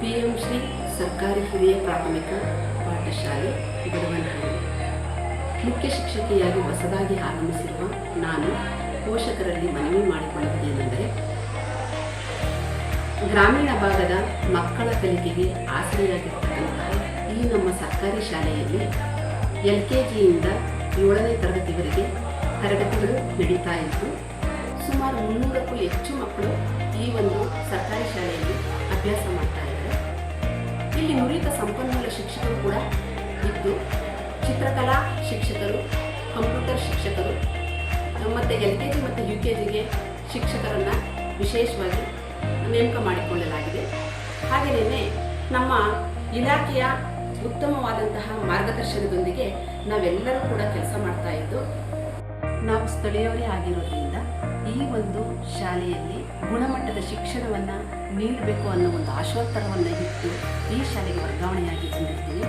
PM Shri ಸರ್ಕಾರಿ ಹಿರಿಯ ಪ್ರಾಥಮಿಕ ಪಾಠಶಾಲೆ ಬಡವನಹಳ್ಳಿ ಮುಖ್ಯ ಶಿಕ್ಷಕಿಯಾಗಿ ಹೊಸದಾಗಿ ಆಗಮಿಸಿರುವ ನಾನು ಪೋಷಕರಲ್ಲಿ ಮನವಿ ಮಾಡಿಕೊಳ್ಳುವುದೇನೆಂದರೆ, ಗ್ರಾಮೀಣ ಭಾಗದ ಮಕ್ಕಳ ಕಲಿಕೆಗೆ ಆಸರೆಯಾಗಿರ್ತಕ್ಕಂತಹ ಈ ನಮ್ಮ ಸರ್ಕಾರಿ ಶಾಲೆಯಲ್ಲಿ LKGಯಿಂದ 7ನೇ ತರಗತಿವರೆಗೆ ತರಗತಿಗಳು ನಡೀತಾ ಇದ್ದು, ಸುಮಾರು 300ಕ್ಕೂ ಹೆಚ್ಚು ಮಕ್ಕಳು ಈ ಒಂದು ಸರ್ಕಾರಿ ಶಾಲೆಯಲ್ಲಿ ಅಭ್ಯಾಸ ಮಾಡ್ತಾ ಇದ್ದಾರೆ. ಇಲ್ಲಿ ನುರಿತ ಸಂಪನ್ಮೂಲ ಶಿಕ್ಷಕರು ಕೂಡ ಇದ್ದು, ಚಿತ್ರಕಲಾ ಶಿಕ್ಷಕರು, ಕಂಪ್ಯೂಟರ್ ಶಿಕ್ಷಕರು ಮತ್ತು LKG ಮತ್ತು UKGಗೆ ಶಿಕ್ಷಕರನ್ನು ವಿಶೇಷವಾಗಿ ನೇಮಕ ಮಾಡಿಕೊಳ್ಳಲಾಗಿದೆ. ಹಾಗೆಯೇ ನಮ್ಮ ಇಲಾಖೆಯ ಉತ್ತಮವಾದಂತಹ ಮಾರ್ಗದರ್ಶನದೊಂದಿಗೆ ನಾವೆಲ್ಲರೂ ಕೂಡ ಕೆಲಸ ಮಾಡ್ತಾ ಇದ್ದು, ನಾವು ಸ್ಥಳೀಯವರೇ ಆಗಿರೋದ್ರಿಂದ ಈ ಒಂದು ಶಾಲೆಯಲ್ಲಿ ಗುಣಮಟ್ಟದ ಶಿಕ್ಷಣವನ್ನು ನೀಡಬೇಕು ಅನ್ನೋ ಒಂದು ಆಶೋತ್ತರವನ್ನು ಇಟ್ಟು ಈ ಶಾಲೆಗೆ ವರ್ಗಾವಣೆಯಾಗಿ ಬಂದಿರ್ತೀವಿ.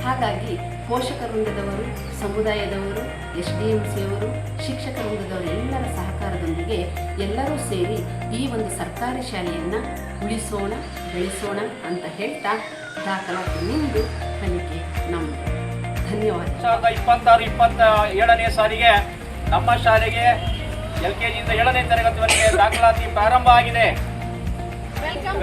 ಹಾಗಾಗಿ ಪೋಷಕ ವೃಂದದವರು, ಸಮುದಾಯದವರು, SDMCಯವರು, ಶಿಕ್ಷಕ ವೃಂದದವರು ಎಲ್ಲರ ಸಹಕಾರದೊಂದಿಗೆ ಎಲ್ಲರೂ ಸೇರಿ ಈ ಒಂದು ಸರ್ಕಾರಿ ಶಾಲೆಯನ್ನು ಉಳಿಸೋಣ, ಬೆಳೆಸೋಣ ಅಂತ ಹೇಳ್ತಾ ದಾಖಲಾತಿ ನಿಮ್ಮದು, ಕಲಿಕೆ ನಮ್ಮದು. ಧನ್ಯವಾದ. 2026-27ನೇ ಸಾಲಿಗೆ ನಮ್ಮ ಶಾಲೆಗೆ LKGಯಿಂದ 7ನೇ ತರಗತಿವರೆಗೆ ದಾಖಲಾತಿ ಪ್ರಾರಂಭ ಆಗಿದೆ. ವೆಲ್ಕಮ್.